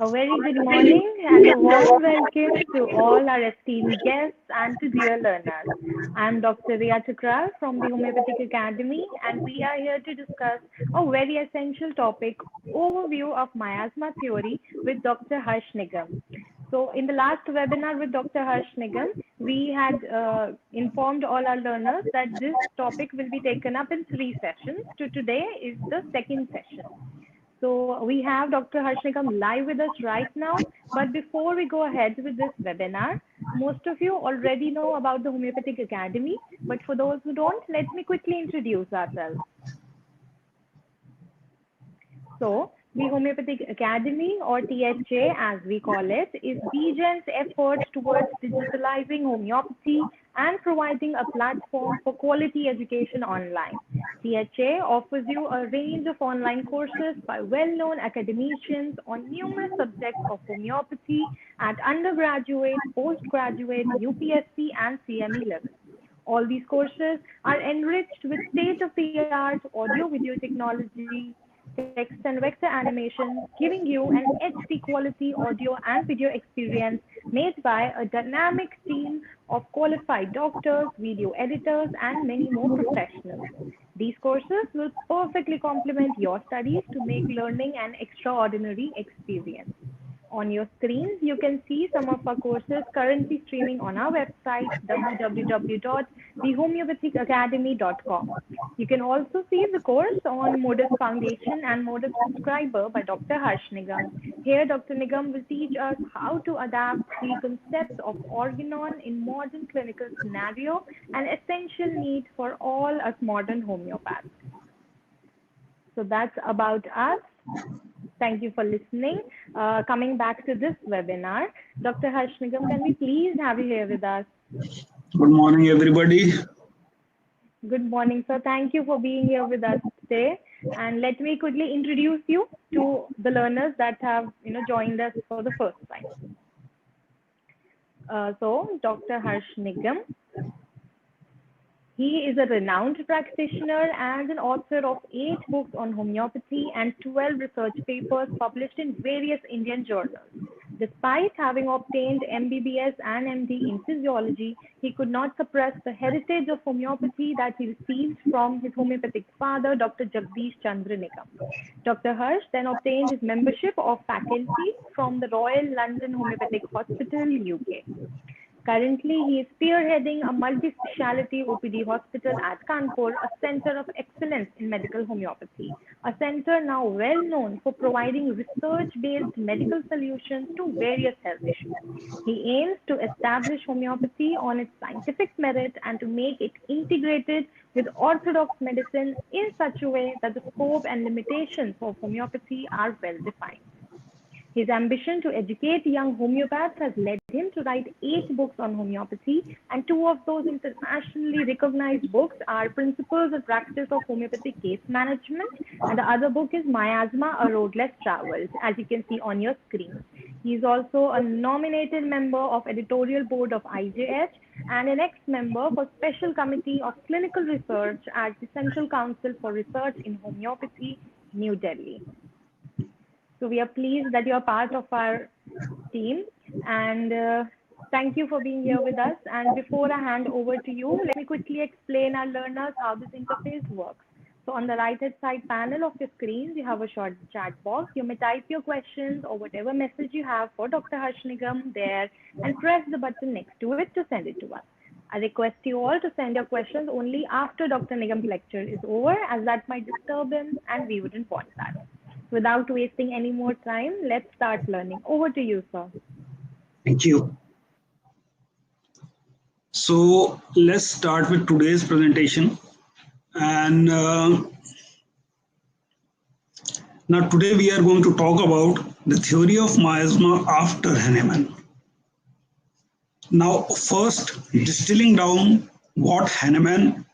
A very good morning and a warm welcome to all our esteemed guests and to dear learners. I'm Dr. Riya Chakra from the Homeopathic Academy, and we are here to discuss a very essential topic, overview of miasma theory with Dr. Harsh Nigam. So in the last webinar with Dr. Harsh Nigam, we had informed all our learners that this topic will be taken up in 3 sessions. Today is the second session. So we have Dr. Harsh Nigam live with us right now. But before we go ahead with this webinar, most of you already know about the Homeopathic Academy. But for those who don't, let me quickly introduce ourselves. So the Homeopathic Academy, or THA as we call it, is DGen's effort towards digitalizing homeopathy and providing a platform for quality education online. THA offers you a range of online courses by well-known academicians on numerous subjects of homeopathy at undergraduate, postgraduate, UPSC and CME level. All these courses are enriched with state-of-the-art audio-video technology, text and vector animation, giving you an HD quality audio and video experience made by a dynamic team of qualified doctors, video editors, and many more professionals. These courses will perfectly complement your studies to make learning an extraordinary experience. On your screens, you can see some of our courses currently streaming on our website, www.thehomeopathicacademy.com. You can also see the course on Modus Foundation and Modus Subscriber by Dr. Harsh Nigam. Here, Dr. Nigam will teach us how to adapt the concepts of organon in modern clinical scenario, an essential need for all us modern homeopaths. So that's about us. Thank you for listening. Coming back to this webinar, Dr. Harsh Nigam, can we please have you here with us? Good morning, everybody. Good morning, sir. Thank you for being here with us today. And let me quickly introduce you to the learners that have joined us for the first time. So, Dr. Harsh Nigam. He is a renowned practitioner and an author of 8 books on homeopathy and 12 research papers published in various Indian journals. Despite having obtained MBBS and MD in physiology, he could not suppress the heritage of homeopathy that he received from his homeopathic father, Dr. Jagdish Chandra Nigam. Dr. Harsh then obtained his membership of faculty from the Royal London Homeopathic Hospital, UK. Currently, he is spearheading a multi-speciality OPD hospital at Kanpur, a center of excellence in medical homeopathy, a center now well known for providing research-based medical solutions to various health issues. He aims to establish homeopathy on its scientific merit and to make it integrated with orthodox medicine in such a way that the scope and limitations of homeopathy are well defined. His ambition to educate young homeopaths has led him to write 8 books on homeopathy, and 2 of those internationally recognized books are Principles and Practice of Homeopathic Case Management, and the other book is Miasma, A Road Less Traveled, as you can see on your screen. He is also a nominated member of editorial board of IJH and an ex-member for Special Committee of Clinical Research at the Central Council for Research in Homeopathy, New Delhi. So we are pleased that you are part of our team, and thank you for being here with us. And before I hand over to you, let me quickly explain our learners how this interface works. So on the right-hand side panel of your screens, you have a short chat box. You may type your questions or whatever message you have for Dr. Harsh Nigam there and press the button next to it to send it to us. I request you all to send your questions only after Dr. Nigam's lecture is over, as that might disturb him and we wouldn't want that. Without wasting any more time, let's start learning. Over to you, sir. Thank you. So let's start with today's presentation. And now today we are going to talk about the theory of miasma after Hahnemann. Now first, distilling down what Hahnemann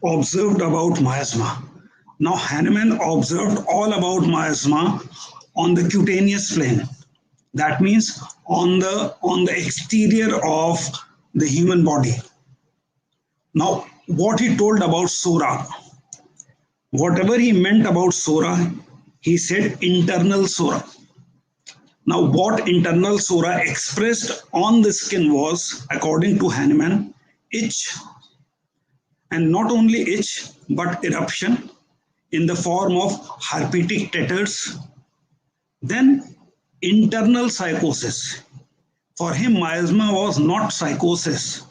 observed about miasma. Now Hahnemann observed all about miasma on the cutaneous plane. That means on the exterior of the human body. Now what he told about Sora, whatever he meant about Sora, He said internal sora. Now, what internal sora expressed on the skin was, according to Hahnemann, itch, and not only itch, but eruption in the form of herpetic tetters. Then, internal psychosis. For him, miasma was not psychosis.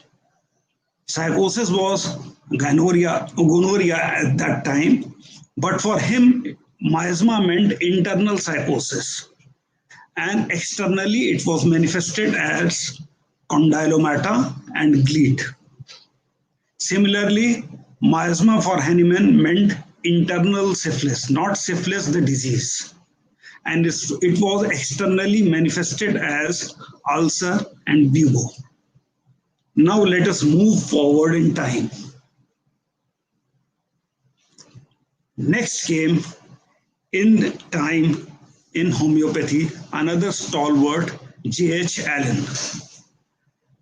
Psychosis was gonorrhea at that time, but for him, miasma meant internal psychosis. And externally, it was manifested as condylomata and gleat. Similarly, miasma for Hahnemann meant internal syphilis, not syphilis the disease. And it was externally manifested as ulcer and bubo. Now let us move forward in time. Next came in time in homeopathy another stalwart, J.H. Allen.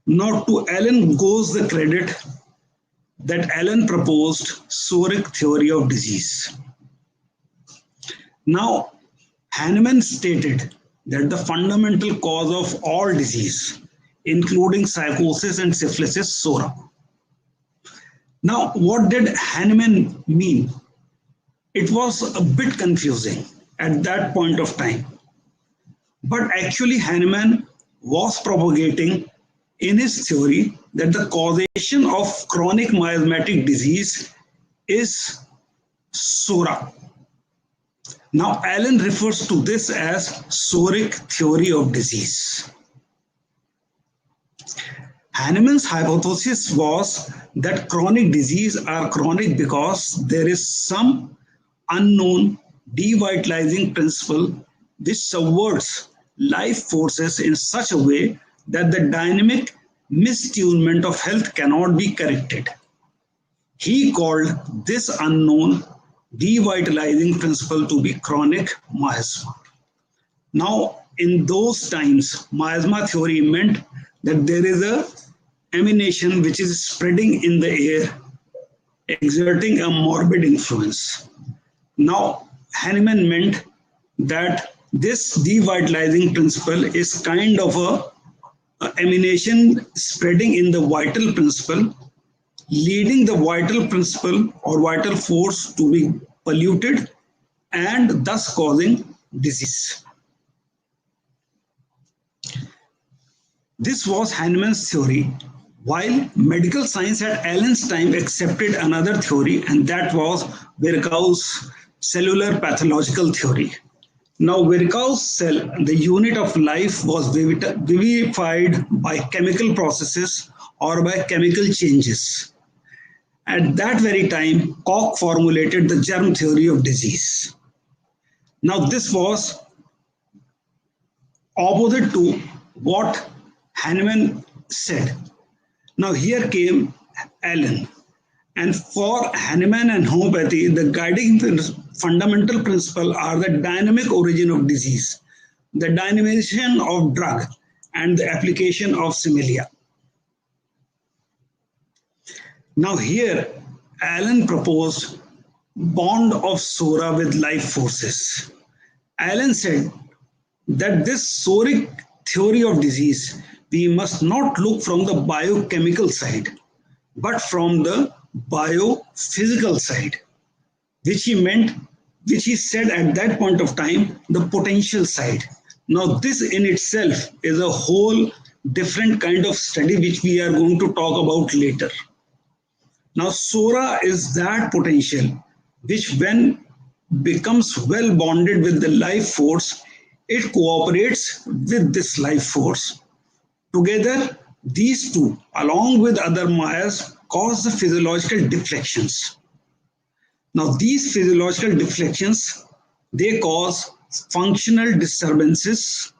Now to Allen goes the credit that Allen proposed Soric theory of disease. Now Hahnemann stated that the fundamental cause of all disease, including psychosis and syphilis, is sora. Now, what did Hahnemann mean? It was a bit confusing at that point of time. But actually, Hahnemann was propagating in his theory that the causation of chronic miasmatic disease is sora. Now, Allen refers to this as Soric theory of disease. Hahnemann's hypothesis was that chronic disease are chronic because there is some unknown devitalizing principle which subverts life forces in such a way that the dynamic mistunement of health cannot be corrected. He called this unknown devitalizing principle to be chronic miasma. Now, in those times, miasma theory meant that there is a emanation which is spreading in the air, exerting a morbid influence. Now, Hahnemann meant that this devitalizing principle is kind of a emanation spreading in the vital principle, leading the vital principle or vital force to be polluted and thus causing disease. This was Hahnemann's theory, while medical science at Allen's time accepted another theory, and that was Virchow's cellular pathological theory. Now, Virchow's cell, the unit of life, was vivified by chemical processes or by chemical changes. At that very time, Koch formulated the germ theory of disease. Now, this was opposite to what Hahnemann said. Now, here came Allen. And for Hahnemann and homeopathy, the guiding fundamental principle are the dynamic origin of disease, the dynamization of drug, and the application of similia. Now here, Allen proposed bond of sora with life forces. Allen said that this soric theory of disease, we must not look from the biochemical side, but from the biophysical side, which he said at that point of time, the potential side. Now this in itself is a whole different kind of study which we are going to talk about later. Now sora is that potential which when becomes well bonded with the life force, it cooperates with this life force. Together, these two, along with other mayas, cause the physiological deflections. Now these physiological deflections, they cause functional disturbances,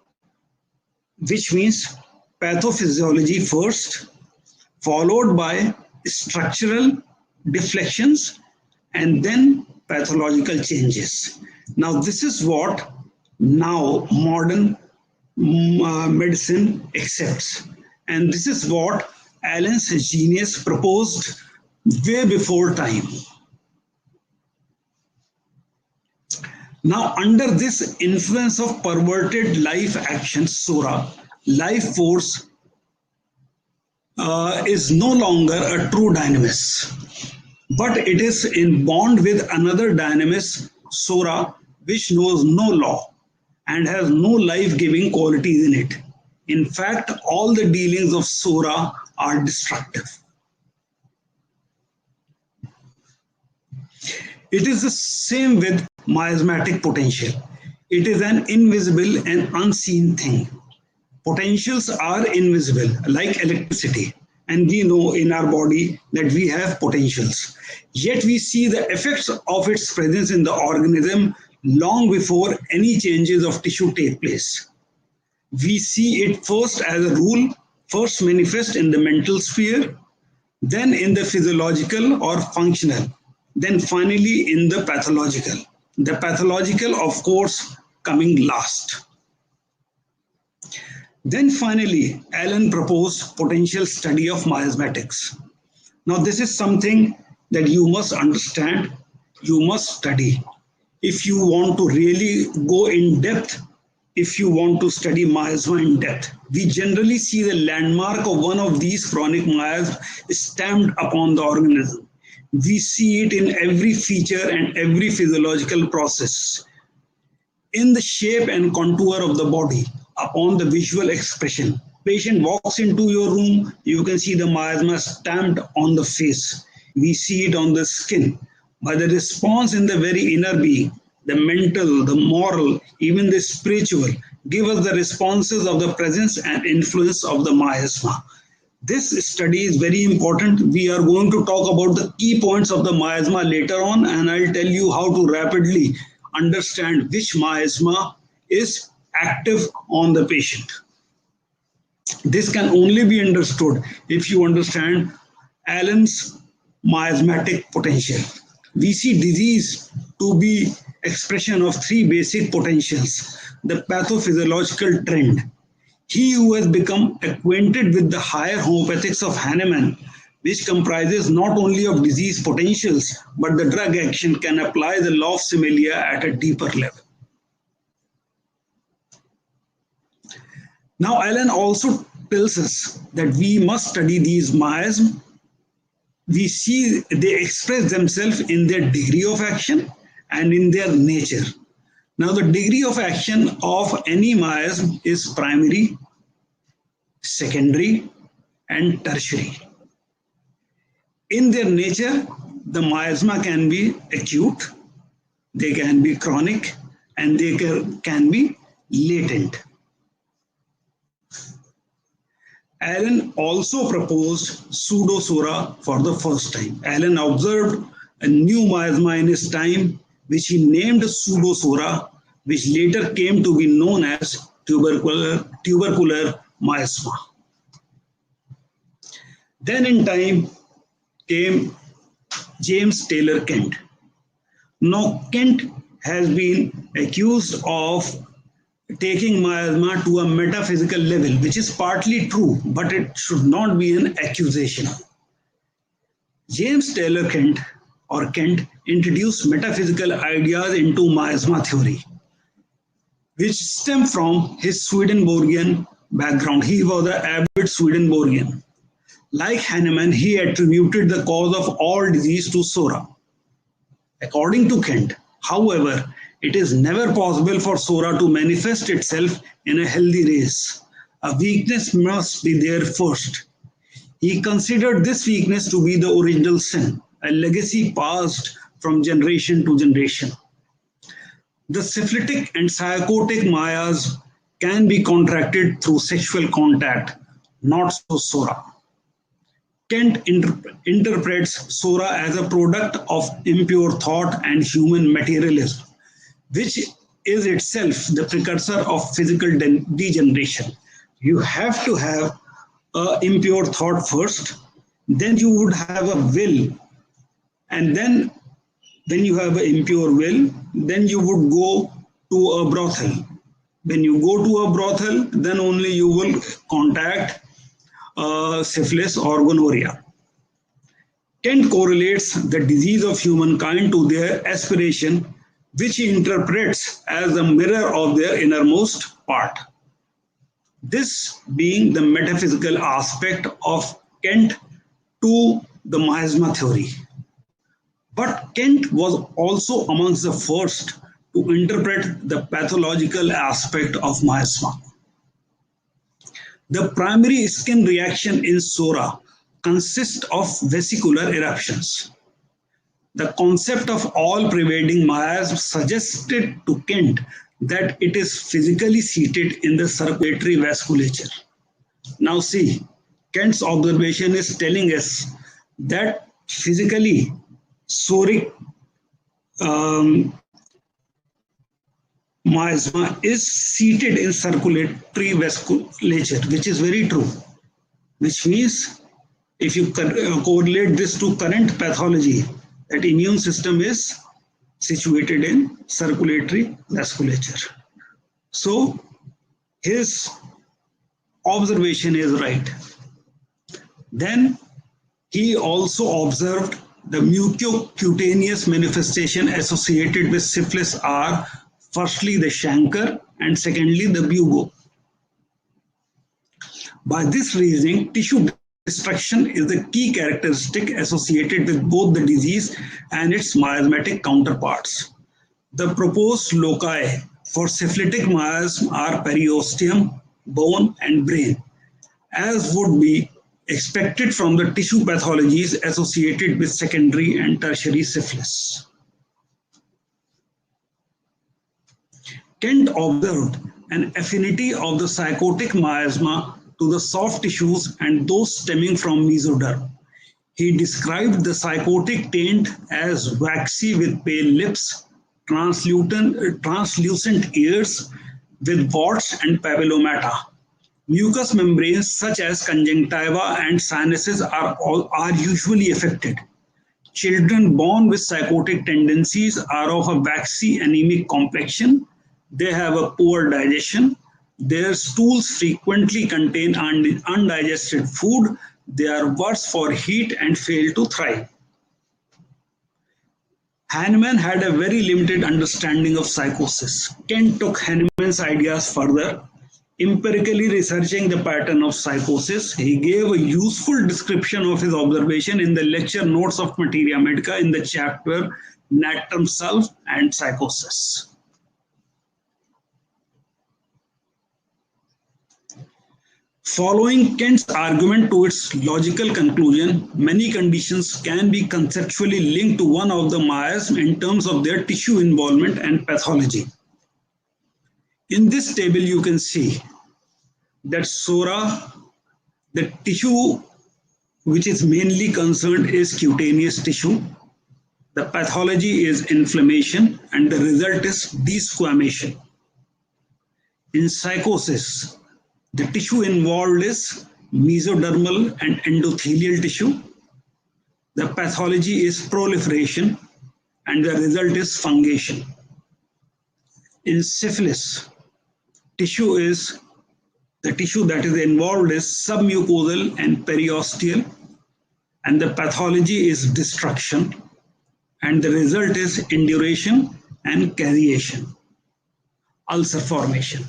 which means pathophysiology first, followed by structural deflections, and then pathological changes. Now this is what now modern medicine accepts, and this is what Allen's genius proposed way before time. Now, under this influence of perverted life action, Sora, life force is no longer a true dynamis, but it is in bond with another dynamis, Sora, which knows no law and has no life giving qualities in it. In fact, all the dealings of Sora are destructive. It is the same with miasmatic potential. It is an invisible and unseen thing. Potentials are invisible, like electricity, and we know in our body that we have potentials. Yet we see the effects of its presence in the organism long before any changes of tissue take place. We see it first as a rule, first manifest in the mental sphere, then in the physiological or functional, then finally in the pathological. The pathological, of course, coming last. Then finally, Allen proposed potential study of miasmatics. Now, this is something that you must understand, you must study. If you want to really go in depth, if you want to study miasma in depth, we generally see the landmark of one of these chronic miasms stamped upon the organism. We see it in every feature and every physiological process, in the shape and contour of the body, upon the visual expression. Patient walks into your room, you can see the miasma stamped on the face. We see it on the skin. By the response in the very inner being, the mental, the moral, even the spiritual, give us the responses of the presence and influence of the miasma. This study is very important. We are going to talk about the key points of the miasma later on, and I'll tell you how to rapidly understand which miasma is active on the patient. This can only be understood if you understand Allen's miasmatic potential. We see disease to be expression of three basic potentials: the pathophysiological trend. He who has become acquainted with the higher homeopathics of Hahnemann, which comprises not only of disease potentials, but the drug action, can apply the law of similia at a deeper level. Now, Allen also tells us that we must study these miasms. We see they express themselves in their degree of action and in their nature. Now, the degree of action of any miasm is primary, secondary, and tertiary. In their nature, the miasma can be acute, they can be chronic, and they can be latent. Allen also proposed pseudo-Sora for the first time. Allen observed a new miasma in his time, which he named pseudo-Sora, which later came to be known as tubercular miasma. Then in time came James Taylor Kent. Now, Kent has been accused of taking miasma to a metaphysical level, which is partly true, but it should not be an accusation. James Taylor Kent introduced metaphysical ideas into miasma theory, which stem from his Swedenborgian background. He was an avid Swedenborgian. Like Hahnemann, he attributed the cause of all disease to Sora. According to Kent, however, it is never possible for Sora to manifest itself in a healthy race. A weakness must be there first. He considered this weakness to be the original sin, a legacy passed from generation to generation. The syphilitic and psychotic mayas can be contracted through sexual contact, not so Sora. Kent interprets Sora as a product of impure thought and human materialism, which is itself the precursor of physical degeneration. You have to have an impure thought first, then you would have a will, and then when you have an impure will, then you would go to a brothel. When you go to a brothel, then only you will contact syphilis or gonorrhea. Kent correlates the disease of humankind to their aspiration which he interprets as the mirror of their innermost part. This being the metaphysical aspect of Kent to the miasma theory. But Kent was also amongst the first to interpret the pathological aspect of miasma. The primary skin reaction in psora consists of vesicular eruptions. The concept of all-pervading miasm suggested to Kent that it is physically seated in the circulatory vasculature. Now see, Kent's observation is telling us that physically psoric miasma is seated in circulatory vasculature, which is very true. Which means if you correlate this to current pathology, that immune system is situated in circulatory vasculature. So his observation is right. Then he also observed the mucocutaneous manifestation associated with syphilis are firstly the chancre and secondly the bugo. By this reasoning, tissue destruction is the key characteristic associated with both the disease and its miasmatic counterparts. The proposed loci for syphilitic miasm are periosteum, bone, and brain, as would be expected from the tissue pathologies associated with secondary and tertiary syphilis. Kent observed an affinity of the psychotic miasma to the soft tissues and those stemming from mesoderm. He described the psychotic taint as waxy with pale lips, translucent ears with warts and papillomata. Mucous membranes such as conjunctiva and sinuses are usually affected. Children born with psychotic tendencies are of a waxy anemic complexion. They have a poor digestion. Their stools frequently contain undigested food. They are worse for heat and fail to thrive. Hahnemann had a very limited understanding of psychosis. Kent took Hahnemann's ideas further. Empirically researching the pattern of psychosis, he gave a useful description of his observation in the lecture notes of Materia Medica in the chapter Natrum Self and Psychosis. Following Kent's argument to its logical conclusion, many conditions can be conceptually linked to one of the miasm in terms of their tissue involvement and pathology. In this table, you can see that psora, the tissue which is mainly concerned is cutaneous tissue. The pathology is inflammation and the result is desquamation. In psychosis, the tissue involved is mesodermal and endothelial tissue. The pathology is proliferation and the result is fungation. In syphilis, the tissue that is involved is submucosal and periosteal, and the pathology is destruction, and the result is induration and caseation, ulcer formation.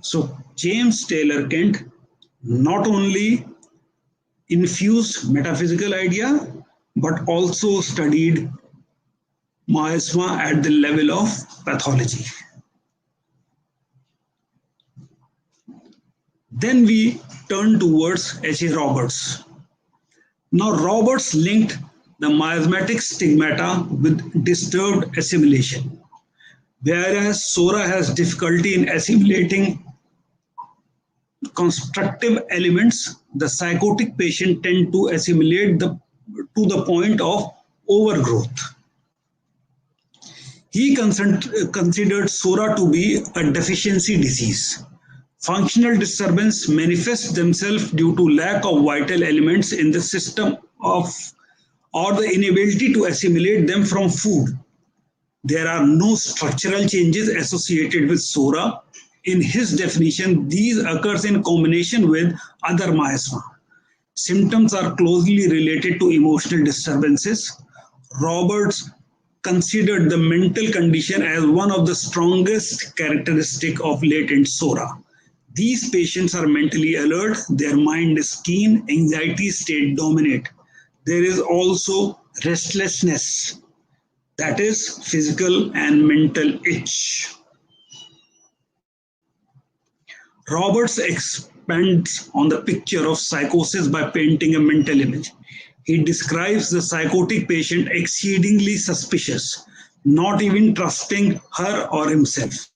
So James Taylor Kent not only infused metaphysical idea, but also studied miasma at the level of pathology. Then we turn towards H.A. Roberts. Now Roberts linked the miasmatic stigmata with disturbed assimilation. Whereas psora has difficulty in assimilating constructive elements, the psychotic patient tend to assimilate to the point of overgrowth. He considered psora to be a deficiency disease. Functional disturbance manifests themselves due to lack of vital elements in the system or the inability to assimilate them from food. There are no structural changes associated with psora. In his definition, these occurs in combination with other miasma. Symptoms are closely related to emotional disturbances. Roberts considered the mental condition as one of the strongest characteristics of latent SORA. These patients are mentally alert, their mind is keen, anxiety state dominate. There is also restlessness, that is physical and mental itch. Roberts expands on the picture of psychosis by painting a mental image. He describes the psychotic patient exceedingly suspicious, not even trusting her or himself.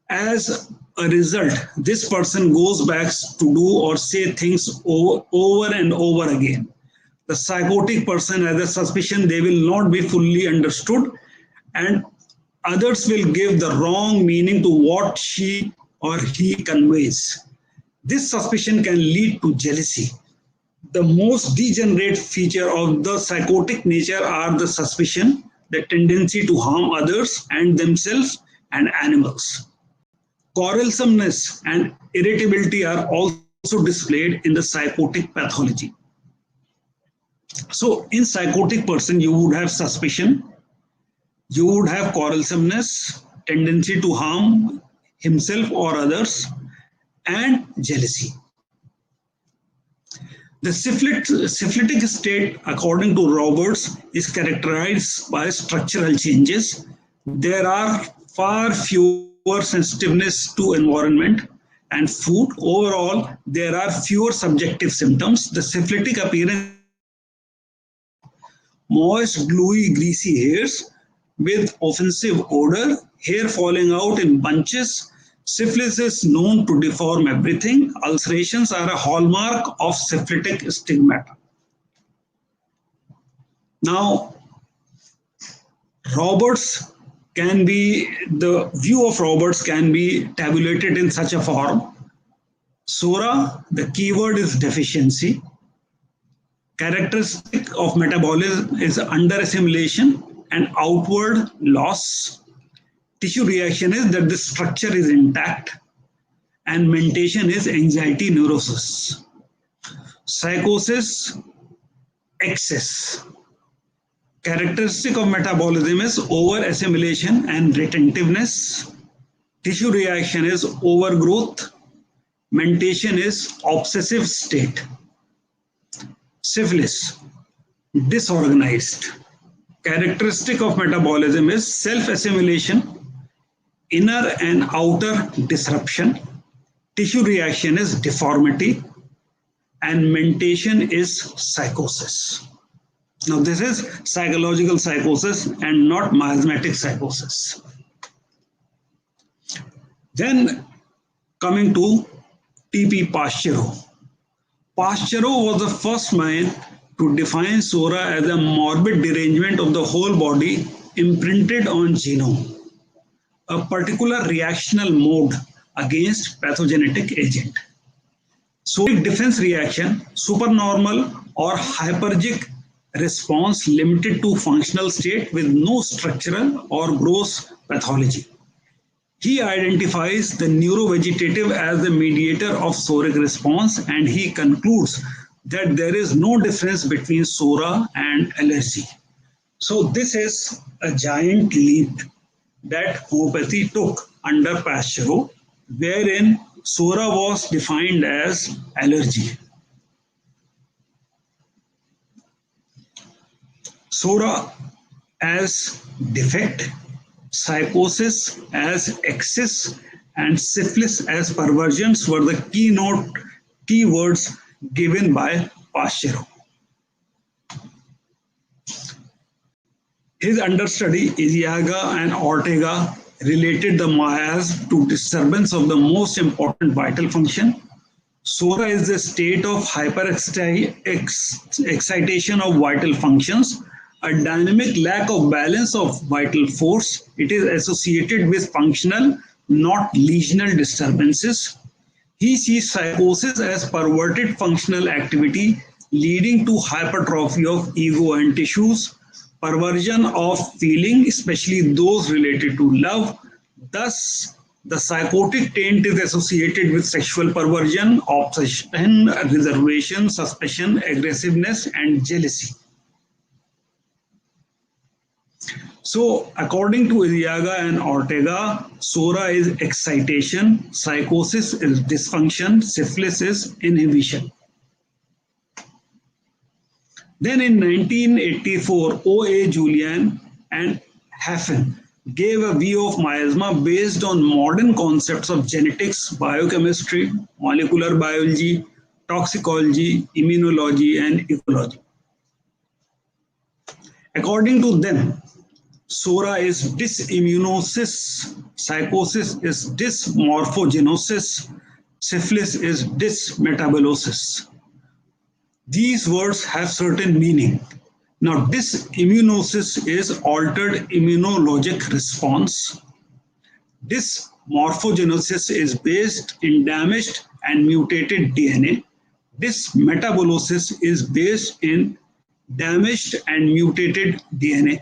As a result, this person goes back to do or say things over and over again. The psychotic person has a suspicion they will not be fully understood, and others will give the wrong meaning to what she or he conveys. This suspicion can lead to jealousy. The most degenerate feature of the psychotic nature are the suspicion, the tendency to harm others and themselves and animals. Quarrelsomeness and irritability are also displayed in the psychotic pathology. So in psychotic person, you would have suspicion, you would have quarrelsomeness, tendency to harm himself or others, and jealousy. The syphilitic state, according to Roberts, is characterized by structural changes. There are far fewer sensitiveness to environment and food. Overall, there are fewer subjective symptoms. The syphilitic appearance, moist, gluey, greasy hairs with offensive odor, hair falling out in bunches. Syphilis is known to deform everything. Ulcerations are a hallmark of syphilitic stigmata. Now, the view of Roberts can be tabulated in such a form. SORA, the keyword is deficiency. Characteristic of metabolism is under assimilation and outward loss. Tissue reaction is that the structure is intact, and mentation is anxiety neurosis. Psychosis, excess. Characteristic of metabolism is over assimilation and retentiveness. Tissue reaction is overgrowth. Mentation is obsessive state. Syphilis, disorganized. Characteristic of metabolism is self-assimilation, inner and outer disruption. Tissue reaction is deformity, and mentation is psychosis. Now, this is psychological psychosis and not miasmatic psychosis. Then, coming to T.P. Pastureau. Pastureau was the first man to define SORA as a morbid derangement of the whole body imprinted on genome, a particular reactional mode against pathogenic agent. Soric defense reaction, supernormal or hypergic response limited to functional state with no structural or gross pathology. He identifies the neurovegetative as the mediator of soric response, and he concludes that there is no difference between SORA and allergy. So this is a giant leap that homeopathy took under Pastureau, wherein SORA was defined as allergy. SORA as defect, psychosis as excess, and syphilis as perversions were the keywords given by Pastureau. His understudy, Iziaga and Ortega, related the miasm to disturbance of the most important vital function. SORA is the state of hyperexcitation of vital functions, a dynamic lack of balance of vital force. It is associated with functional, not lesional disturbances. He sees psychosis as perverted functional activity leading to hypertrophy of ego and tissues, perversion of feeling, especially those related to love. Thus, the psychotic taint is associated with sexual perversion, obsession, reservation, suspicion, aggressiveness, and jealousy. So, according to Iriaga and Ortega, SORA is excitation, psychosis is dysfunction, syphilis is inhibition. Then in 1984, O.A. Julian and Haffen gave a view of miasma based on modern concepts of genetics, biochemistry, molecular biology, toxicology, immunology, and ecology. According to them, SORA is dysimmunosis, psychosis is dysmorphogenosis, syphilis is dysmetabolosis. These words have certain meaning. Now, dysimmunosis is altered immunologic response. Dysmorphogenesis is based in damaged and mutated DNA. Dysmetabolosis is based in damaged and mutated DNA.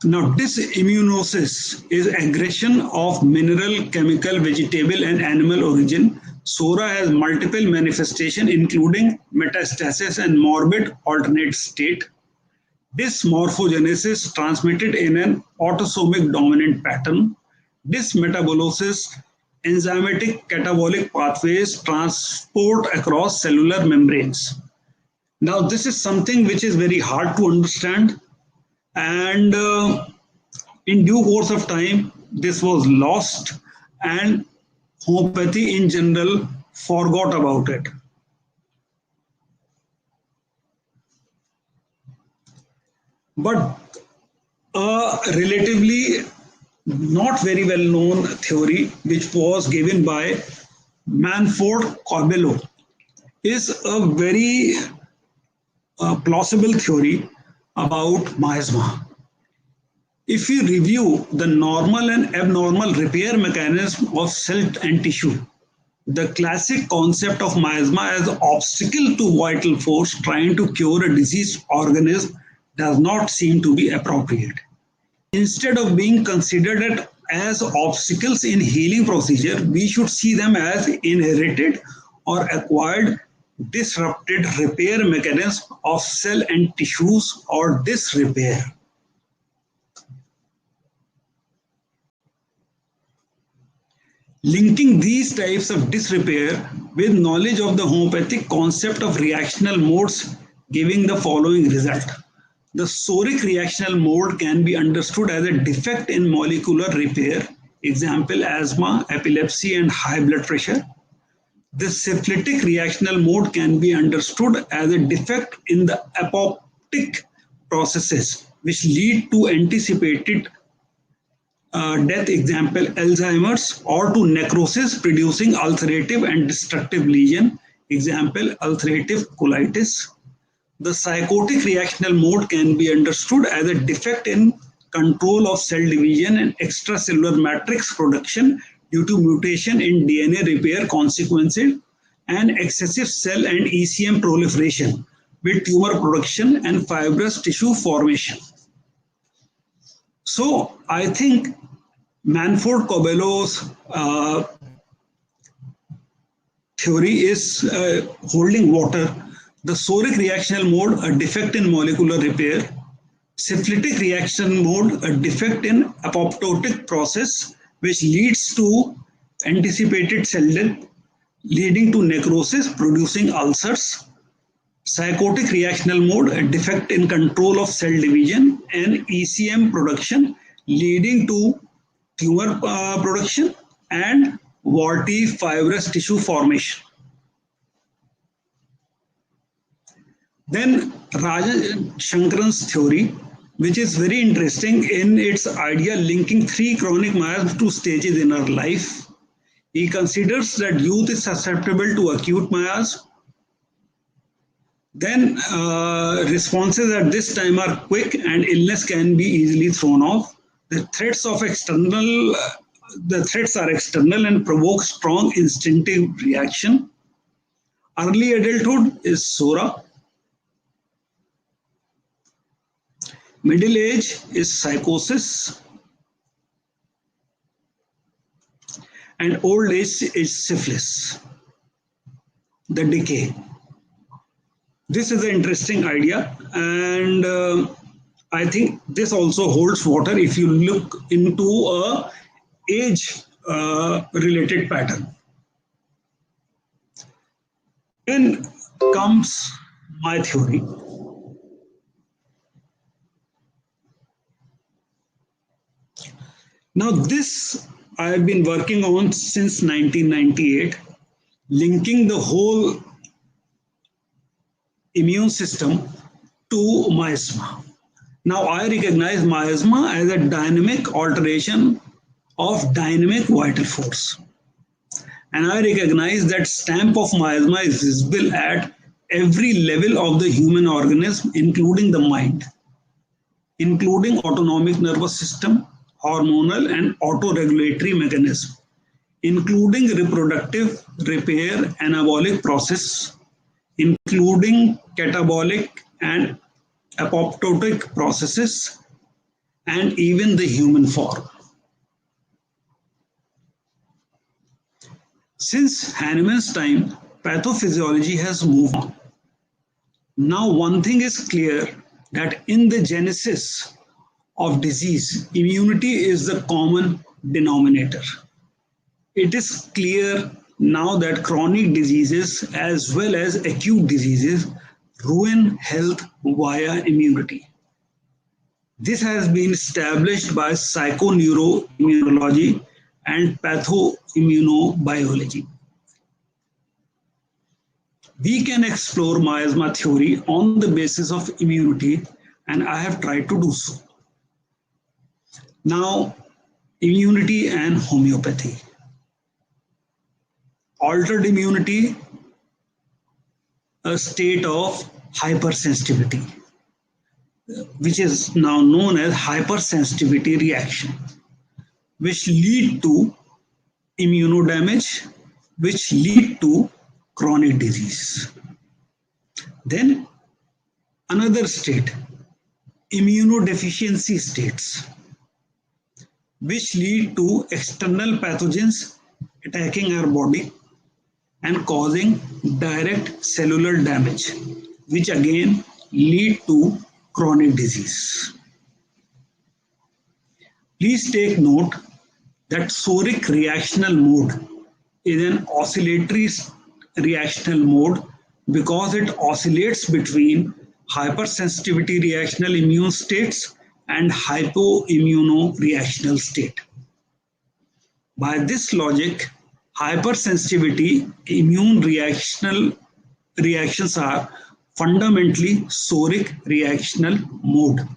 Now, dysimmunosis is aggression of mineral, chemical, vegetable, and animal origin. SORA has multiple manifestations, including metastasis and morbid alternate state. Dysmorphogenesis transmitted in an autosomic dominant pattern. Dysmetabolosis, enzymatic catabolic pathways transport across cellular membranes. Now, this is something which is very hard to understand, and in due course of time, this was lost, and homeopathy in general forgot about it. But a relatively not very well known theory, which was given by Manford Corbello, is a very plausible theory about miasma. If you review the normal and abnormal repair mechanism of cell and tissue, the classic concept of miasma as obstacle to vital force trying to cure a diseased organism does not seem to be appropriate. Instead of being considered as obstacles in healing procedure, we should see them as inherited or acquired disrupted repair mechanism of cell and tissues or disrepair. Linking these types of disrepair with knowledge of the homeopathic concept of reactional modes giving the following result. The soric reactional mode can be understood as a defect in molecular repair, example asthma, epilepsy, and high blood pressure. The syphilitic reactional mode can be understood as a defect in the apoptic processes which lead to anticipated death, example Alzheimer's, or to necrosis producing ulcerative and destructive lesion, example ulcerative colitis. The psychotic reactional mode can be understood as a defect in control of cell division and extracellular matrix production due to mutation in DNA repair consequences and excessive cell and ECM proliferation with tumor production and fibrous tissue formation. So I think Manford Corbello's theory is holding water. The soric reactional mode, a defect in molecular repair. Syphilitic reaction mode, a defect in apoptotic process which leads to anticipated cell death, leading to necrosis, producing ulcers. Psychotic reactional mode, a defect in control of cell division and ECM production, leading to tumor production and warty fibrous tissue formation. Then Rajan Shankaran's theory, which is very interesting in its idea linking three chronic miasms to stages in our life. He considers that youth is susceptible to acute miasm. Then responses at this time are quick and illness can be easily thrown off. The threats are external and provoke strong instinctive reaction. Early adulthood is SORA. Middle age is psychosis. And old age is syphilis, the decay. This is an interesting idea, and I think this also holds water if you look into a age related pattern. Then comes my theory. Now this I have been working on since 1998, linking the whole immune system to miasma. Now I recognize miasma as a dynamic alteration of dynamic vital force. And I recognize that stamp of miasma is visible at every level of the human organism, including the mind, including autonomic nervous system, hormonal and autoregulatory mechanism, including reproductive, repair, anabolic process, including catabolic and apoptotic processes, and even the human form. Since Hahnemann's time, pathophysiology has moved on. Now, one thing is clear that in the genesis of disease, immunity is the common denominator. It is clear now that chronic diseases as well as acute diseases ruin health via immunity. This has been established by psychoneuroimmunology and pathoimmunobiology. We can explore miasma theory on the basis of immunity, and I have tried to do so. Now, immunity and homeopathy. Altered immunity, a state of hypersensitivity, which is now known as hypersensitivity reaction, which lead to immunodamage, which lead to chronic disease. Then another state, immunodeficiency states, which lead to external pathogens attacking our body and causing direct cellular damage, which again lead to chronic disease. Please take note that Soric reactional mode is an oscillatory reactional mode because it oscillates between hypersensitivity reactional immune states and hypoimmunoreactional state. By this logic, hypersensitivity immune reactions are fundamentally Soric reactional mode,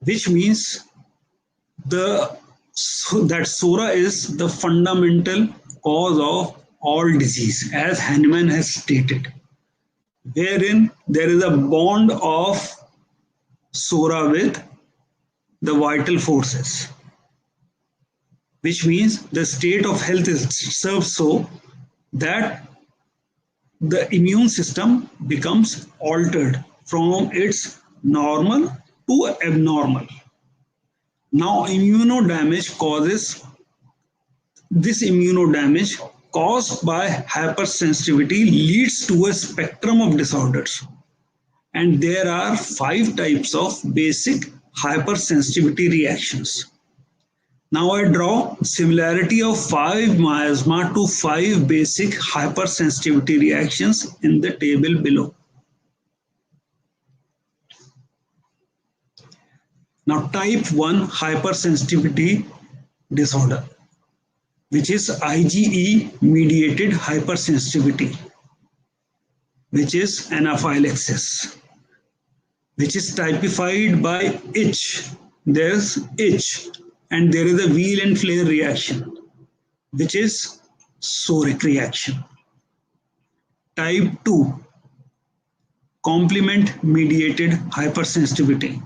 which means that Sora is the fundamental cause of all disease, as Hahnemann has stated, wherein there is a bond of Sora with the vital forces, which means the state of health is served so that the immune system becomes altered from its normal to abnormal. Now, immunodamage caused by hypersensitivity leads to a spectrum of disorders. And there are 5 types of basic hypersensitivity reactions. Now I draw similarity of 5 miasma to 5 basic hypersensitivity reactions in the table below. Now type 1 hypersensitivity disorder, which is IgE mediated hypersensitivity, which is anaphylaxis, which is typified by itch. There's itch and there is a wheel and flare reaction, which is Soric reaction. Type 2, complement mediated hypersensitivity,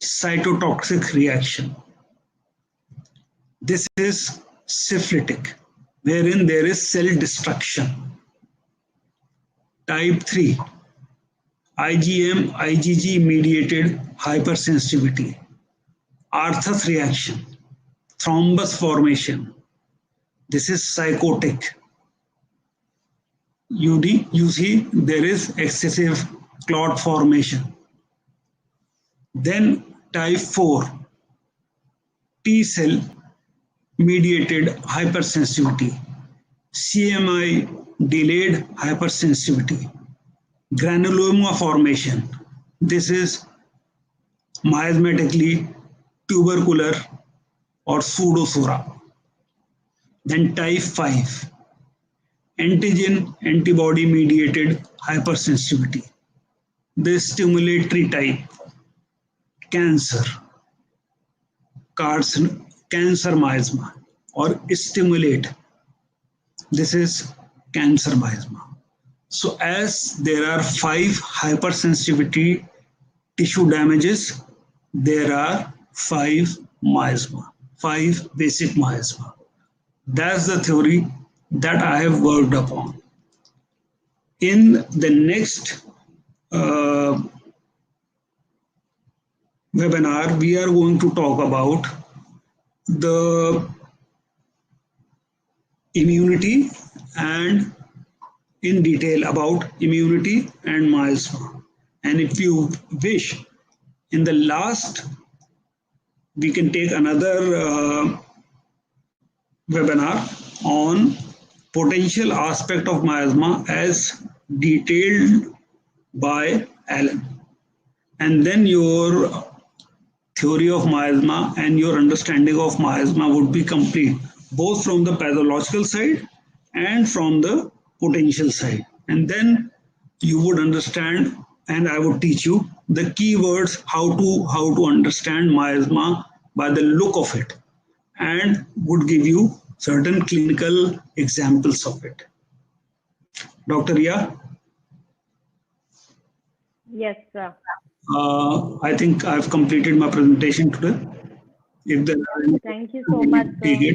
cytotoxic reaction. This is syphilitic, wherein there is cell destruction. Type 3, IgM, IgG mediated hypersensitivity, Arthus reaction, thrombus formation. This is psychotic. You see there is excessive clot formation. Then type 4, T cell mediated hypersensitivity, CMI delayed hypersensitivity, granuloma formation. This is miasmatically tubercular or pseudosora. Then type 5, antigen antibody mediated hypersensitivity. The stimulatory type, cancer, cancer miasma or stimulate. This is cancer miasma. So as there are 5 hypersensitivity tissue damages, there are 5 miasma, 5 basic miasma. That's the theory that I have worked upon. In the next webinar, we are going to talk about the immunity and in detail about immunity and miasma. And if you wish, in the last, we can take another webinar on potential aspect of miasma as detailed by Allen. And then your theory of miasma and your understanding of miasma would be complete, both from the pathological side and from the potential side. And then you would understand, and I would teach you the keywords, how to understand miasma by the look of it, and would give you certain clinical examples of it. Dr. Ria? Yes, sir. I think I've completed my presentation today. If there are any, thank you so much, sir.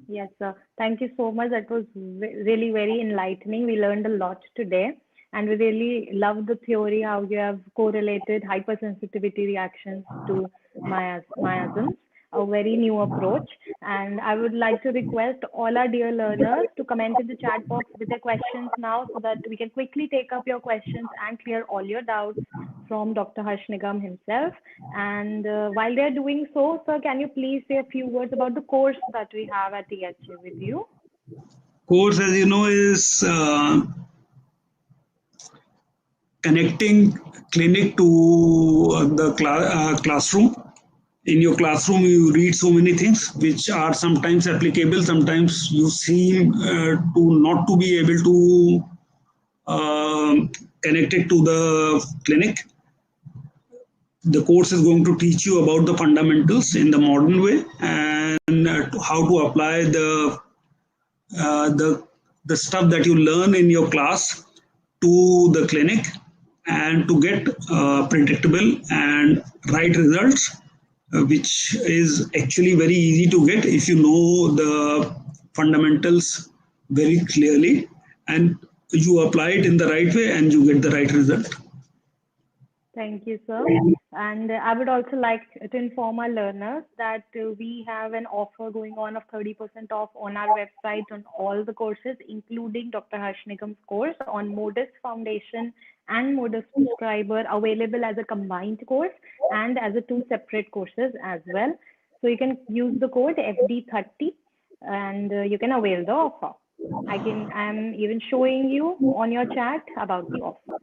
Yes, sir. Thank you so much. That was really very enlightening. We learned a lot today, and we really love the theory how you have correlated hypersensitivity reactions to miasms. A very new approach. And I would like to request all our dear learners to comment in the chat box with their questions now, so that we can quickly take up your questions and clear all your doubts from Dr. Harsh Nigam himself. And while they're doing so, sir, can you please say a few words about the course that we have at THA with you? Course, as you know, is connecting clinic to the classroom. In your classroom, you read so many things which are sometimes applicable, sometimes you seem to not to be able to connect it to the clinic. The course is going to teach you about the fundamentals in the modern way, and how to apply the stuff that you learn in your class to the clinic, and to get predictable and right results, which is actually very easy to get if you know the fundamentals very clearly and you apply it in the right way and you get the right result. Thank you, sir. And I would also like to inform our learners that we have an offer going on of 30% off on our website on all the courses, including Dr. Harsh Nigam's course on Modus Foundation and Modus Prescriber, available as a combined course and as a 2 separate courses as well. So you can use the code FD30 and you can avail the offer. I'm even showing you on your chat about the offer.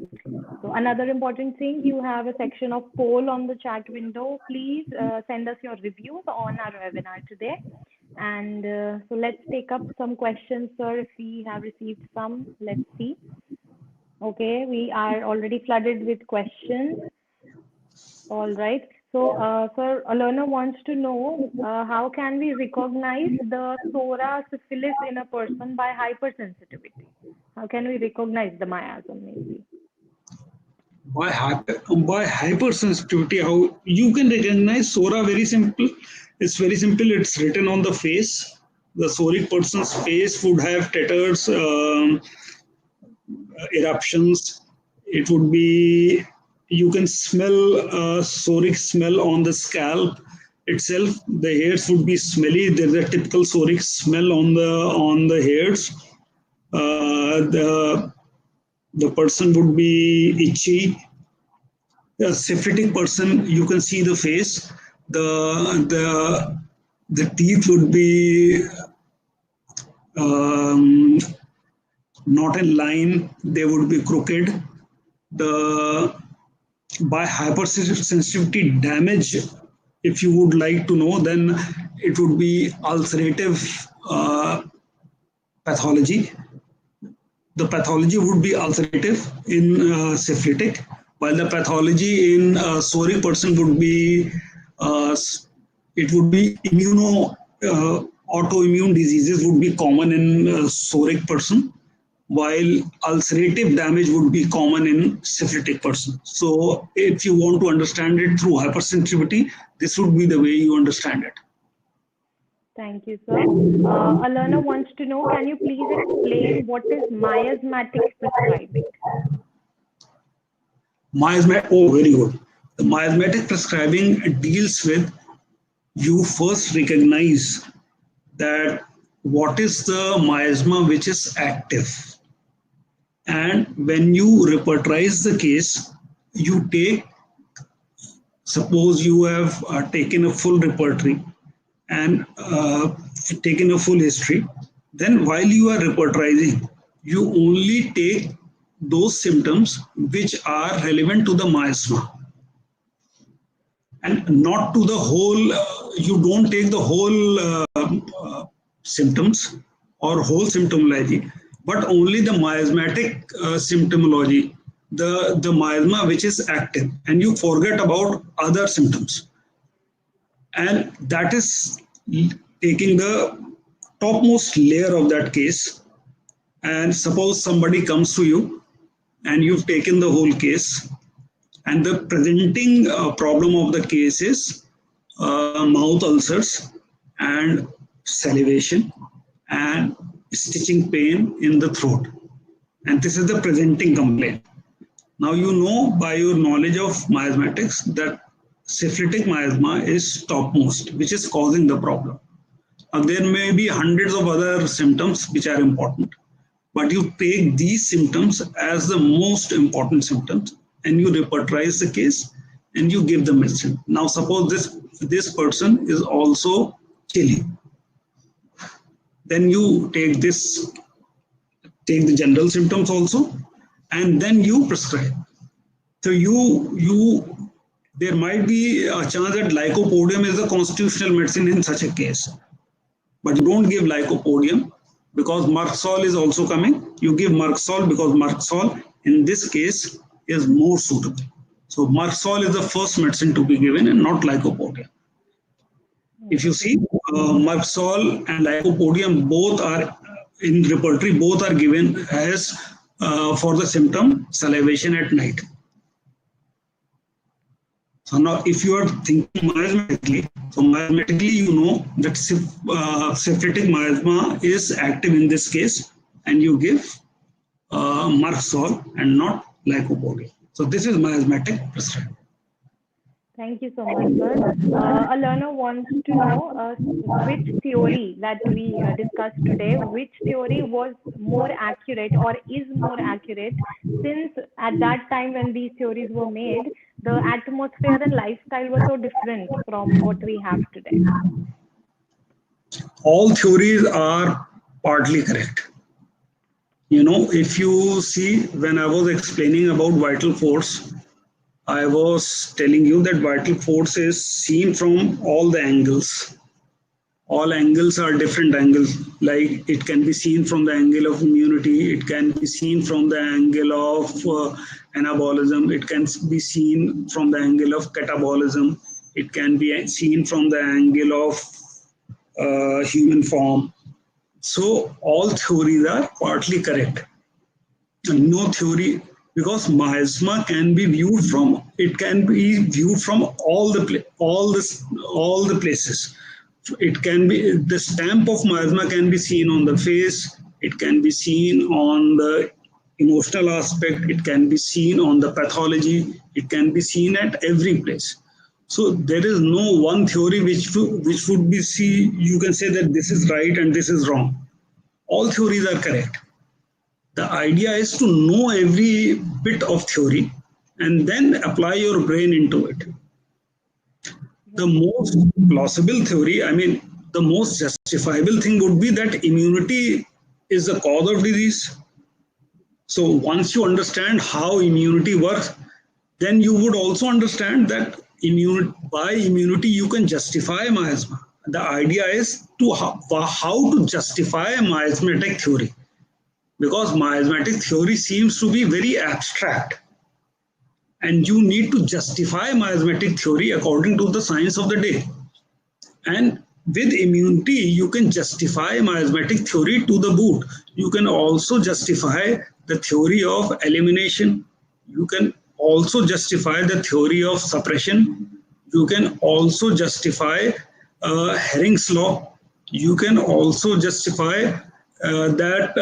So another important thing, you have a section of poll on the chat window. Please send us your reviews on our webinar today. And so let's take up some questions, sir, if we have received some. Let's see. Okay, we are already flooded with questions. All right. So, sir, a learner wants to know how can we recognize the SORA syphilis in a person by hypersensitivity? How can we recognize the miasm maybe? By hypersensitivity, how you can recognize SORA? Very simple. It's very simple. It's written on the face. The psoric person's face would have tetters, eruptions. It would be, you can smell psoric smell on the scalp itself. The hairs would be smelly. There's a typical psoric smell on the hairs. The person would be itchy. A syphilitic person, you can see the face. The teeth would be um, not in line. They would be crooked. The by hypersensitivity damage, if you would like to know, then it would be ulcerative pathology. The pathology would be ulcerative in syphilitic, while the pathology in psoriatic person would be it would be autoimmune diseases would be common in psoriatic person, while ulcerative damage would be common in syphilitic person. So if you want to understand it through hypersensitivity, this would be the way you understand it. Thank you, sir. A learner wants to know, can you please explain what is miasmatic prescribing? Oh, very good. The miasmatic prescribing deals with, you first recognize that what is the miasma which is active. And when you repertorize the case, you take, suppose you have taken a full repertory and taken a full history, then while you are repertorizing, you only take those symptoms which are relevant to the miasma and not to the whole. You don't take the whole symptoms or whole symptomology, but only the miasmatic symptomology, the miasma which is active, and you forget about other symptoms. And that is taking the topmost layer of that case. And suppose somebody comes to you and you've taken the whole case, and the presenting problem of the case is mouth ulcers and salivation and stitching pain in the throat. And this is the presenting complaint. Now you know by your knowledge of miasmatics that syphilitic miasma is topmost, which is causing the problem. Now there may be hundreds of other symptoms which are important, but you take these symptoms as the most important symptoms and you repertorize the case and you give the medicine. Now suppose this person is also chilly. Then you take the general symptoms also, and then you prescribe. So there might be a chance that lycopodium is a constitutional medicine in such a case, but you don't give lycopodium because Merxol is also coming. You give Merxol because Merxol in this case is more suitable. So Merxol is the first medicine to be given and not lycopodium. If you see, Merxol and lycopodium both are in repertory, both are given as for the symptom salivation at night. So now if you are thinking miasmatically, so miasmatically you know that syphilitic miasma is active in this case, and you give Merxol and not lycopodium. So this is miasmatic prescribing. Thank you so much, sir. A learner wants to know which theory that we discussed today, which theory was more accurate or is more accurate, since at that time when these theories were made, the atmosphere and lifestyle were so different from what we have today. All theories are partly correct. You know, if you see, when I was explaining about vital force, I was telling you that vital force is seen from all the angles. All angles are different angles. Like it can be seen from the angle of immunity. It can be seen from the angle of anabolism. It can be seen from the angle of catabolism. It can be seen from the angle of human form. So all theories are partly correct. No theory, because miasma can be viewed from, it can be viewed from all the places. It can be, the stamp of miasma can be seen on the face, it can be seen on the emotional aspect, it can be seen on the pathology, it can be seen at every place. So there is no one theory which would be you can say that this is right and this is wrong. All theories are correct. The idea is to know every bit of theory and then apply your brain into it. The most plausible theory, I mean, the most justifiable thing would be that immunity is the cause of disease. So once you understand how immunity works, then you would also understand that by immunity you can justify miasma. The idea is to how to justify a miasmatic theory, because miasmatic theory seems to be very abstract, and you need to justify miasmatic theory according to the science of the day. And with immunity, you can justify miasmatic theory to the boot. You can also justify the theory of elimination. You can also justify the theory of suppression. You can also justify Herring's law. You can also justify that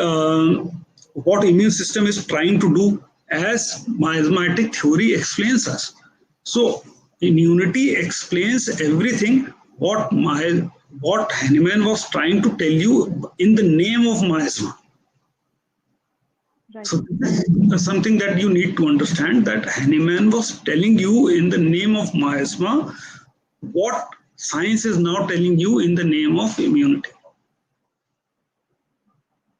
what immune system is trying to do, as miasmatic theory explains us. So immunity explains everything what Hahnemann was trying to tell you in the name of miasma. Right. So this is something that you need to understand, that Hahnemann was telling you in the name of miasma what science is now telling you in the name of immunity.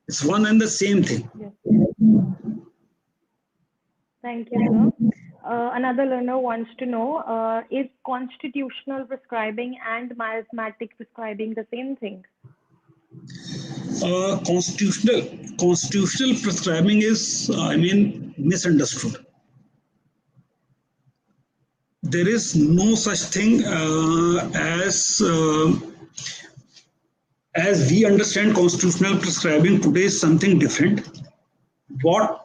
It's one and the same thing. Yes. Thank you, sir. Another learner wants to know, is constitutional prescribing and miasmatic prescribing the same thing? Constitutional prescribing is, misunderstood. There is no such thing as we understand constitutional prescribing today is something different. What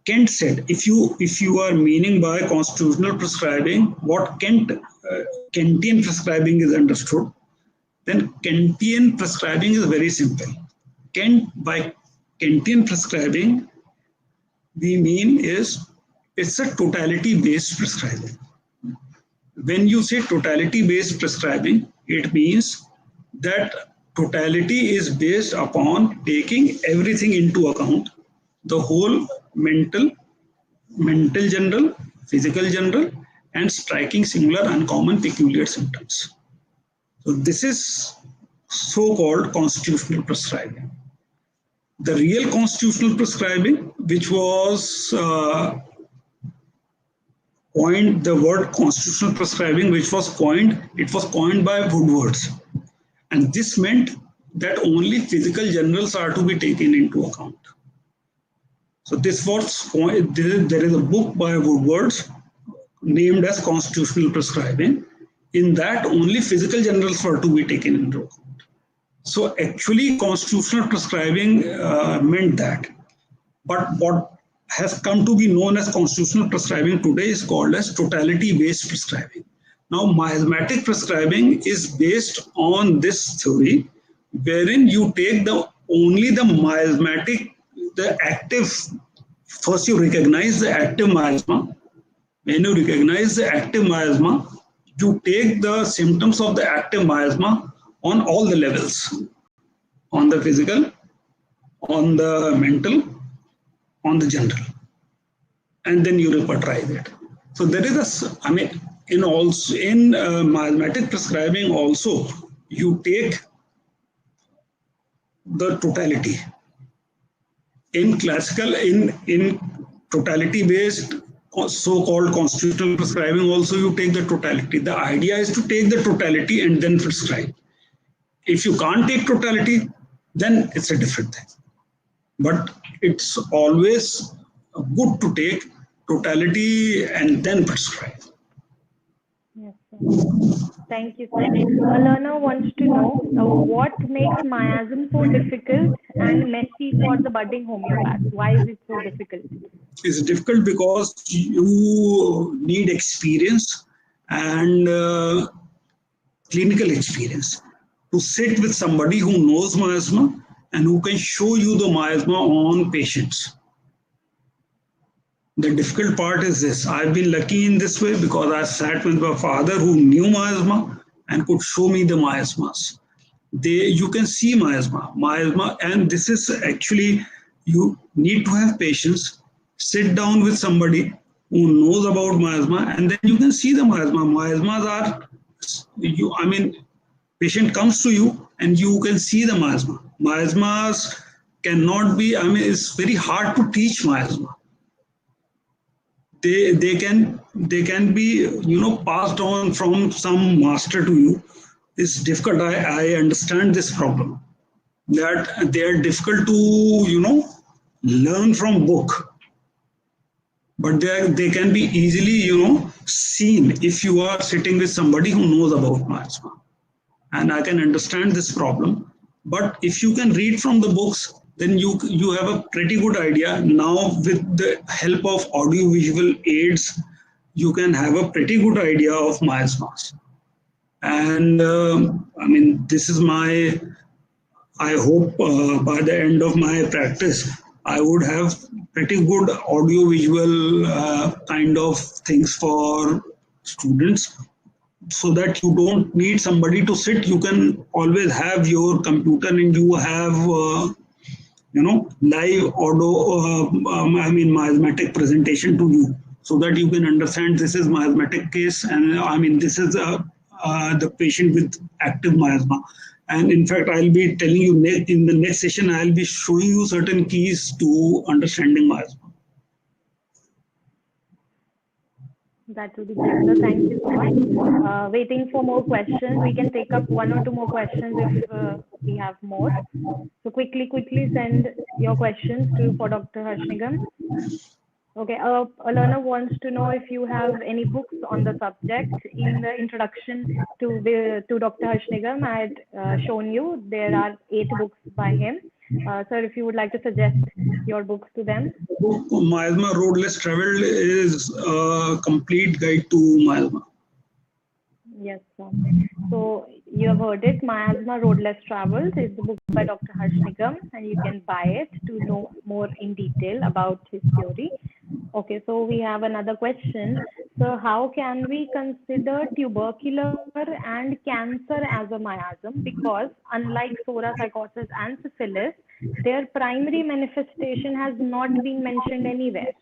Kent said, if you are meaning by constitutional prescribing what Kentian prescribing is understood, then Kentian prescribing is very simple. By Kentian prescribing, we mean is it's a totality-based prescribing. When you say totality-based prescribing, it means that totality is based upon taking everything into account, the whole mental general, physical general, and striking singular uncommon peculiar symptoms. So this is so-called constitutional prescribing. The real constitutional prescribing, which was coined, the word constitutional prescribing, which was coined, it was coined by Woodwards. And this meant that only physical generals are to be taken into account. So this was, there is a book by Woodwards named as Constitutional Prescribing. In that, only physical generals were to be taken into account. So actually, constitutional prescribing meant that. But what has come to be known as constitutional prescribing today is called as totality-based prescribing. Now, miasmatic prescribing is based on this theory, wherein you take only the miasmatic, the active. First, you recognize the active miasma. When you recognize the active miasma, you take the symptoms of the active miasma on all the levels, on the physical, on the mental, on the general, and then you repertorize it. So there is in miasmatic prescribing also, you take the totality. In classical, in totality-based so-called constitutional prescribing also, you take the totality. The idea is to take the totality and then prescribe. If you can't take totality, then it's a different thing. But it's always good to take totality and then prescribe. Yes, sir. Thank you, sir. A learner wants to know what makes miasm so difficult and messy for the budding homeopath. Why is it so difficult? It's difficult because you need experience and clinical experience to sit with somebody who knows miasma and who can show you the miasma on patients. The difficult part is this. I've been lucky in this way because I sat with my father who knew miasma and could show me the miasmas. You can see miasma, and this is actually, you need to have patience, sit down with somebody who knows about miasma, and then you can see the miasma. Miasmas are, patient comes to you and you can see the miasma. Miasmas cannot be, it's very hard to teach miasma. They can be, passed on from some master to you. It's difficult. I understand this problem, that they are difficult to, learn from book, but they can be easily, seen if you are sitting with somebody who knows about miasma. And I can understand this problem. But if you can read from the books, then you have a pretty good idea. Now, with the help of audio-visual aids, you can have a pretty good idea of miasmas. And this is my, I hope by the end of my practice, I would have pretty good audio-visual kind of things for students, so that you don't need somebody to sit. You can always have your computer and you have, live audio, miasmatic presentation to you, so that you can understand this is miasmatic case, and this is the patient with active miasma. And in fact, I'll be telling you in the next session, I'll be showing you certain keys to understanding miasma. That would be great. So thank you so much. Waiting for more questions. We can take up one or two more questions if we have more. So quickly send your questions for Dr. Harshnigam. Okay, a learner wants to know if you have any books on the subject. In the introduction to Dr. Harshnigam, I had shown you there are 8 books by him. Sir, if you would like to suggest your books to them. Miasma Road Less Traveled is a complete guide to miasma. Yes, sir. So you have heard it. Miasma Road Less Traveled is the book by Dr. Harshnigam, and you can buy it to know more in detail about his theory. Okay, so we have another question. So how can we consider tubercular and cancer as a miasm? Because unlike psoriasis, psychosis, and syphilis, their primary manifestation has not been mentioned anywhere.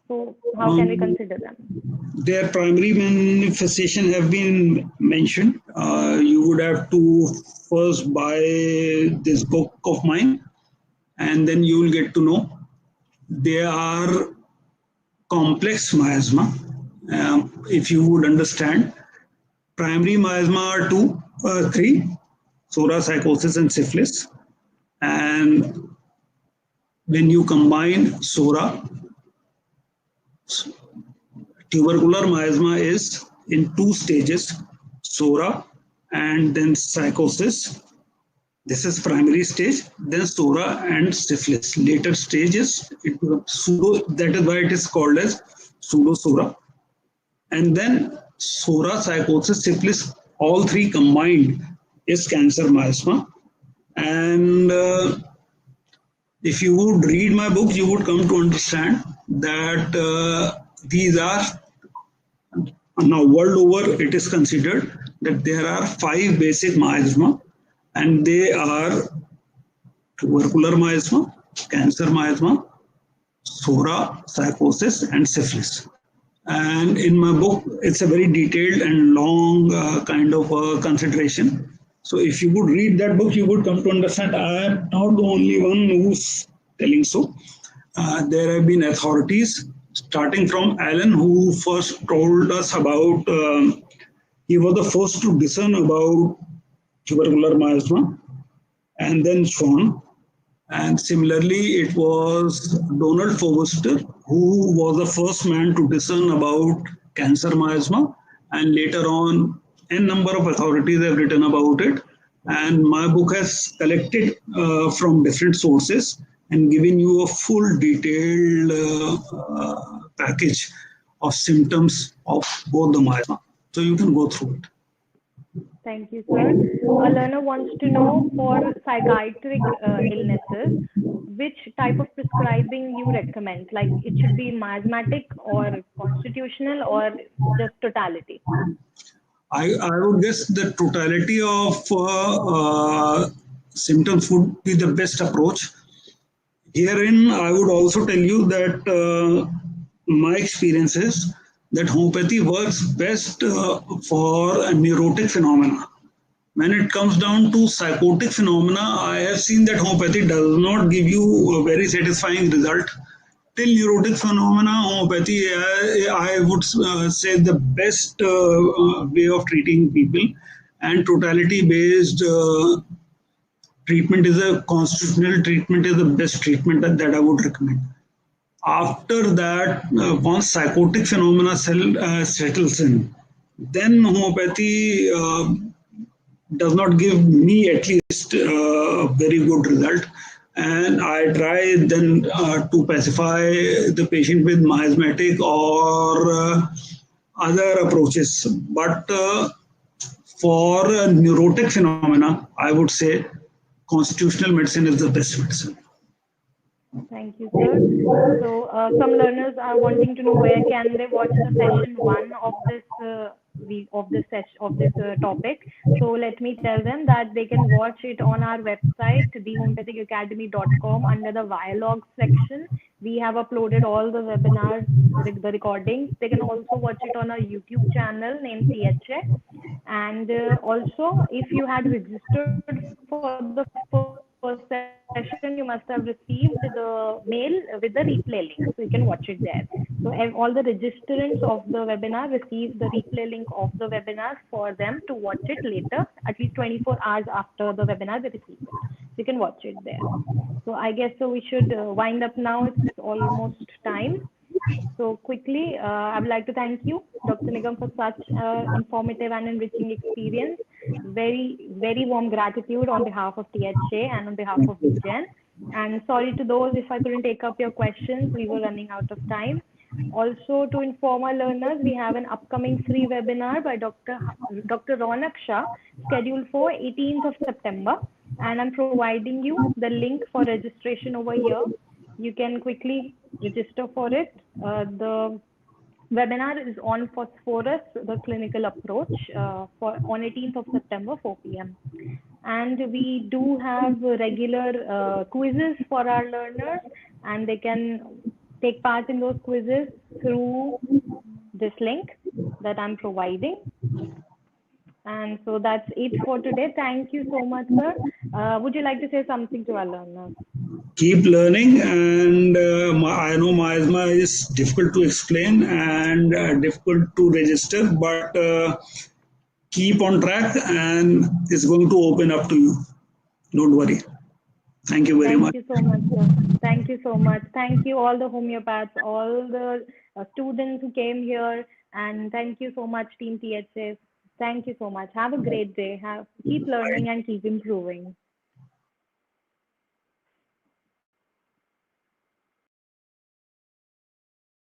So how can we consider them? Their primary manifestation have been mentioned. You would have to first buy this book of mine, and then you will get to know. They are complex miasma. If you would understand, primary miasma are 3, psoriasis, psychosis, and syphilis. And when you combine psoriasis, tubercular miasma is in 2 stages, psoriasis and then psychosis. This is primary stage, then psoriasis and syphilis. Later stages, pseudo, that is why it is called as pseudo-psoriasis. And then psoriasis, psychosis, syphilis, all 3 combined is cancer miasma. And if you would read my book, you would come to understand that these are, now world over, it is considered that there are 5 basic miasma, and they are tubercular miasma, cancer miasma, psoriasis, psychosis, and syphilis. And in my book, it's a very detailed and long kind of consideration. So if you would read that book, you would come to understand I am not the only one who's telling so. There have been authorities, starting from Allen, who first told us about, he was the first to discern about tubercular miasma, and then Schwann. And similarly, it was Donald Forster who was the first man to discern about cancer miasma, and later on, n number of authorities have written about it. And my book has collected from different sources and given you a full detailed package of symptoms of both the miasma. So you can go through it. Thank you, sir. A learner wants to know, for psychiatric illnesses, which type of prescribing you recommend? Like it should be miasmatic or constitutional or just totality? I would guess the totality of symptoms would be the best approach. Herein, I would also tell you that my experience is that homeopathy works best for neurotic phenomena. When it comes down to psychotic phenomena, I have seen that homeopathy does not give you a very satisfying result. Till neurotic phenomena, homeopathy, I would say, the best way of treating people, and totality based treatment is a constitutional treatment is the best treatment that I would recommend. After that, once psychotic phenomena settles in, then homeopathy does not give me at least a very good result. And I try then to pacify the patient with miasmatic or other approaches. But for neurotic phenomena, I would say constitutional medicine is the best medicine. Thank you, sir. So, some learners are wanting to know where can they watch the session one of this of this session of this topic. So, let me tell them that they can watch it on our website, thehomeopathicacademy.com, under the Dialogue section. We have uploaded all the webinars, the recordings. They can also watch it on our YouTube channel named THA. And also, if you had registered for the first session, you must have received the mail with the replay link, so you can watch it there. So all the registrants of the webinar receive the replay link of the webinar for them to watch it later, at least 24 hours after the webinar they receive it. So you can watch it there. So I guess so we should wind up now. It's almost time. So quickly, I would like to thank you, Dr. Nigam, for such informative and enriching experience. Very warm gratitude on behalf of THA and on behalf of VGen. And sorry to those if I couldn't take up your questions. We were running out of time. Also, to inform our learners, we have an upcoming free webinar by Dr. Ronak Shah, scheduled for 18th of September. And I'm providing you the link for registration over here. You can quickly register for it. The webinar is on phosphorus, the clinical approach, on 18th of September, 4 p.m. And we do have regular quizzes for our learners, and they can take part in those quizzes through this link that I'm providing. And so that's it for today. Thank you so much, sir. Would you like to say something to our learners? Keep learning, and I know miasma is difficult to explain and difficult to register, but keep on track and it's going to open up to you. Don't worry. Thank you very much. Thank you so much, sir. Thank you so much. Thank you, all the homeopaths, all the students who came here, and thank you so much, Team THS. Thank you so much. Have a great day. Keep learning and keep improving.